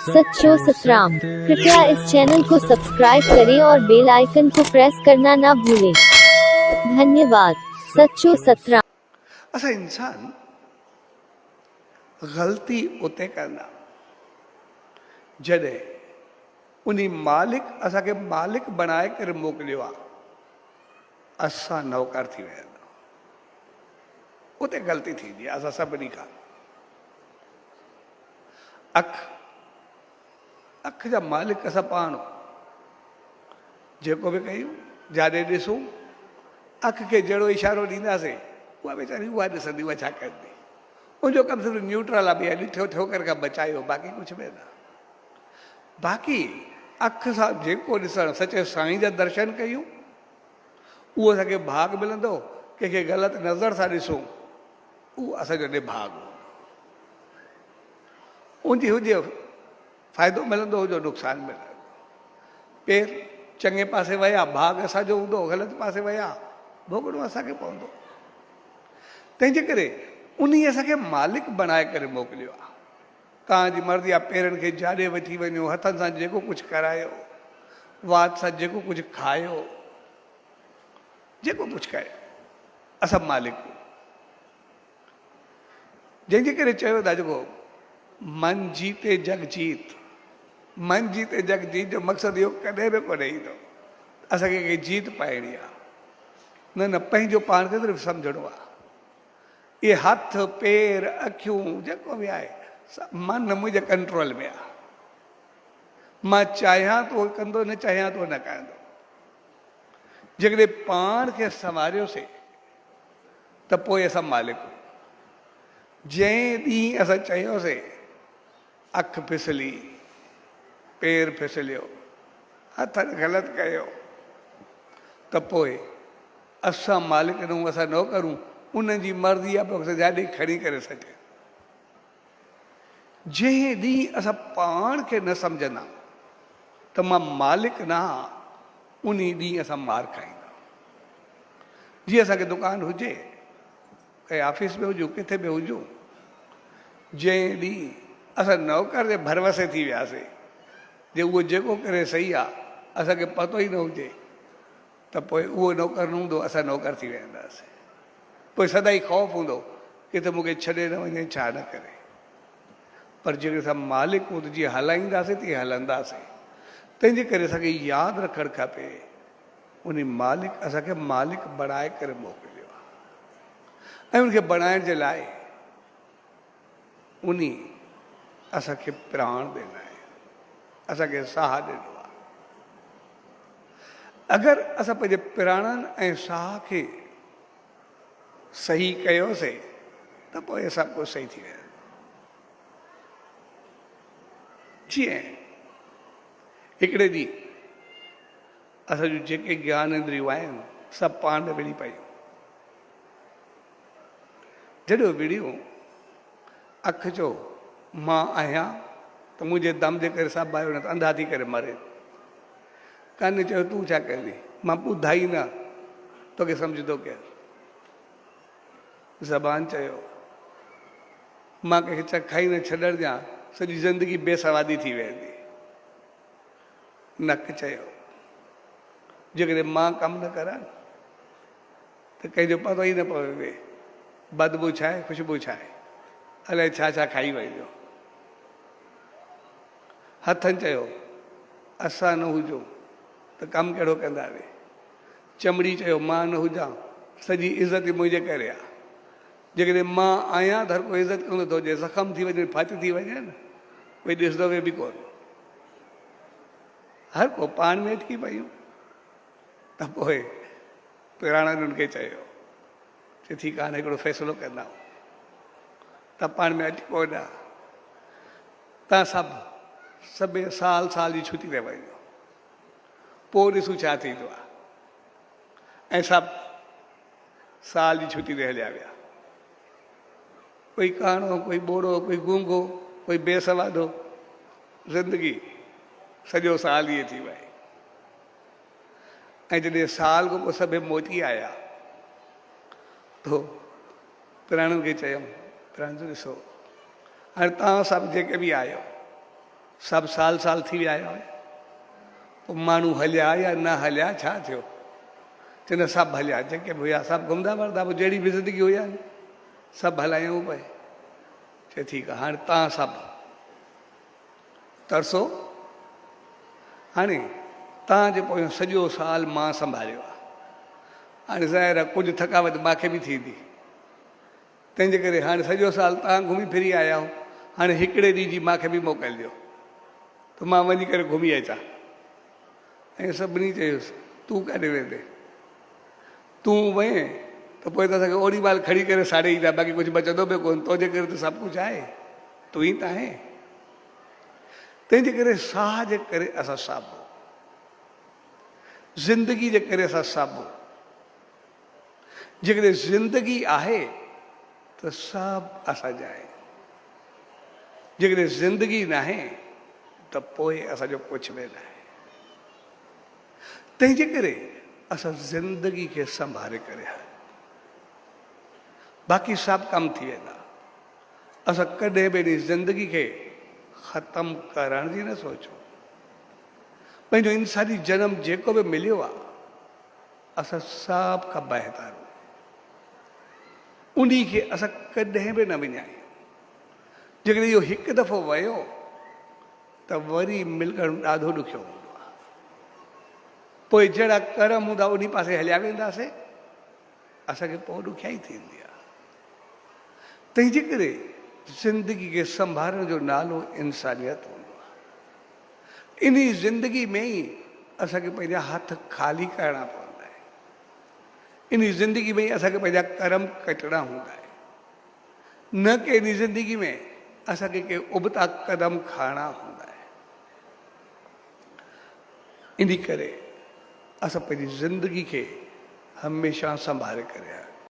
सच्चो सतराम। कृपया इस चैनल को सब्सक्राइब करें और बेल आइकन को प्रेस करना ना भूलें। धन्यवाद। सच्चो सतराम। असा इंसान गलती उते करना जॾहिं उन्हीं मालिक असांखे मालिक बनाए करे मोकिलियो आहे, असां नौकर थी विया आहियूं, उते ग़लती थींदी आहे। असां सभिनी खां अख जा मालिक असां पाण, जेको बि कयूं, जाॾे ॾिसूं, अख खे जहिड़ो इशारो ॾींदासीं, उहा वीचारी उहा ॾिसंदी, उहा छा कंदी। उनजो कमु सिर्फ़ु न्यूट्रल आहे, भई ॾिठो ठोकर खां बचायो, बाक़ी कुझु बि न। बाक़ी अख सां जेको ॾिसणु, सचे साईं जा दर्शन कयूं, उहो असांखे भाग मिलंदो। कंहिंखे ग़लति नज़र सां ॾिसूं, उहो असांजो निभाग। उनजी हुजे फ़ाइदो मिलंदो, हुजो नुक़सानु मिलंदो। पेर चङे पासे विया, भाग असांजो हूंदो, ग़लति पासे विया, भोगणो असांखे पवंदो। तंहिंजे करे उन असांखे मालिक बनाए करे मोकिलियो आहे। तव्हांजी मर्ज़ी आहे, पेरनि खे जाॾे वठी वञो, हथनि सां जेको कुझु करायो, वात सां जेको कुझु खायो, जेको कुझु कयो, असां मालिक। जंहिंजे करे चयो था, जेको मन जीते जग जीत, मन जीते जग जीत जो मक़सदु इहो कॾहिं बि कोन्हे ईंदो। असांखे कंहिं जीत पाइणी आहे, न पंहिंजो पाण खे सिर्फ़ु सम्झणो आहे। इहे हथ पेर अखियूं जेको बि आहे, मन मुंहिंजे कंट्रोल में आहे। मां चाहियां थो कंदो, न चाहियां थो न कंदो। जेकॾहिं पाण खे संवारियोसीं त पोइ असां मालिक। जंहिं ॾींहुं असां चयोसीं अखि फिसली, पेर फिसलियो, हथ ग़लति कयो, त पोइ असां मालिक न, असां न करूं। उन्हनि जी मर्ज़ी आहे, पोइ असां जाॾे खणी करे सघे। जंहिं ॾींहुं असां पाण खे न सम्झंदा त मां मालिक न आहियां, उन ॾींहुं असां मार खाईंदा। जीअं असांखे दुकानु हुजे, कंहिं ऑफिस में हुजूं, किथे बि हुजूं, जंहिं ॾींहुं असां नौकर जे भरवसे थी वियासीं, जे उहो जेको करे सही आहे, असांखे पतो ई न हुजे, त पोइ उहो नौकर न हूंदो, असां नौकर थी वेंदासीं। पोइ सदाई ख़ौफ़ हूंदो, किथे मूंखे छॾे न वञे, छा न करे। पर जेकर असां मालिक हूंदो, जीअं हलाईंदासीं तीअं हलंदासीं। तंहिंजे करे असांखे यादि रखणु खपे, उन मालिक असांखे मालिक बणाए करे मोकिलियो आहे। ऐं उनखे बणाइण जे लाइ उन असांखे प्राण ॾिना आहे, असांखे साह ॾिनो आहे। अगरि असां पंहिंजे प्राणनि ऐं साह खे सही कयोसीं, त पोइ सभु कुझु सही थी वियो। जीअं हिकिड़े ॾींहुं असां जूं जेके ज्ञान इंद्रियूं आहिनि, सभु पाण में विड़ी पयूं। जॾहिं विड़ियूं, अखि चयो मां आहियां, त मुंहिंजे दम जे करे सभु आयो, न त अंधा थी करे मरे। कान चयो तूं छा कंदी, मां ॿुधाई न, तोखे सम्झंदो केरु। ज़बान चयो मां कंहिंखे चखाई न छॾणु ॾियां, सॼी ज़िंदगी बेसवादी थी वेंदी। नक चयो जेकॾहिं मां कमु न करां त कंहिंजो पतो ई न पवे, बदबू छा आहे, ख़ुशबू छा आहे, अलाए छा छा खाई वञो। हथनि चयो असां न हुजूं त कमु कहिड़ो कंदासीं। चमड़ी चयो मां न हुजां, सॼी इज़त मुंहिंजे करे आहे। जेकॾहिं मां आहियां त हर कोई इज़त कंदो थो, जे ज़ख़म थी वञे, फाती थी वञे न, कोई ॾिसंदो बि कोन। हर को पाण में अटकी पयूं। त पोइ पुराणनि उनखे चयो, चए ठीकु आहे, हिकिड़ो फ़ैसिलो कंदा, त पाण में अटको न, तव्हां सभु साल साल जी छुटी ते वञो, पोइ ॾिसूं छा थींदो आहे। ऐं सभु साल जी छुटी ते हलिया विया। कोई काणो, कोई ॿोड़ो, कोई गूंगो, कोई बेसवादो, ज़िंदगी सॼो साल इहे थी वई। ऐं जॾहिं साल खां पोइ सभु मोटी आया, त प्राणनि खे चयऊं, प्राण ॾिसो, हाणे तव्हां सभु जेके बि आहियो, सभु साल साल थी विया आहियो। पोइ माण्हू हलिया या न हलिया, छा थियो? चवंदा सभु हलिया, जेके बि हुया सभु घुमंदा वरंदा, पोइ जहिड़ी बि ज़िंदगी हुया सभु हलायूं पए। चए ठीकु आहे, हाणे तव्हां सभु तरसो, हाणे तव्हांजे पोयां सॼो साल मां संभालियो आहे। हाणे ज़ाहिर आहे कुझु थकावट मूंखे बि थींदी, तंहिंजे करे हाणे सॼो साल तव्हां घुमी फिरी आया हो, हाणे हिकिड़े ॾींहं जी मूंखे बि मोकिलिजो त मां वञी करे घुमी अचां। ऐं सभिनी चयोसि तूं काॾे वेंदे, तूं वएं त पोइ त असांखे ओॾी महिल खणी करे साड़े ईंदा, बाक़ी कुझु बचंदो बि कोन, तुंहिंजे करे त सभु कुझु आहे, तूं ई त आहे। तंहिंजे करे साह जे करे असां साबो, ज़िंदगी जे करे असां साबो। जेकॾहिं ज़िंदगी आहे त सभु असांजा आहे, जेकॾहिं ज़िंदगी न आहे त पोइ असांजो कुझु बि न आहे। तंहिंजे करे असां ज़िंदगी खे संभाले करे हल, बाक़ी सभु कम थी वेंदा। असां कॾहिं बि इन ज़िंदगी खे ख़तमु करण जी न सोचो। पंहिंजो इंसानी जनम जेको बि मिलियो आहे, असां सभु खां बहितर उन खे असां कॾहिं बि न विञायूं। जेकॾहिं इहो हिकु दफ़ो वियो त वरी मिलणु ॾाढो ॾुखियो हूंदो आहे। पोइ जहिड़ा कर्म हूंदा उन पासे हलिया वेंदासीं, असांखे पोइ ॾुखियाई थींदी आहे। तंहिंजे करे ज़िंदगी खे संभालण जो नालो इंसानियत हूंदो आहे। इन ज़िंदगी में ई असांखे पंहिंजा हथ ख़ाली करणा पवंदा आहिनि। इन ज़िंदगी में ई असांखे पंहिंजा कर्म कटणा हूंदा आहिनि, न कि इन ज़िंदगी में असांखे के उबता कदम खणणा हूंदा आहिनि। इन करे असां पंहिंजी ज़िंदगी खे हमेशह संभाले करे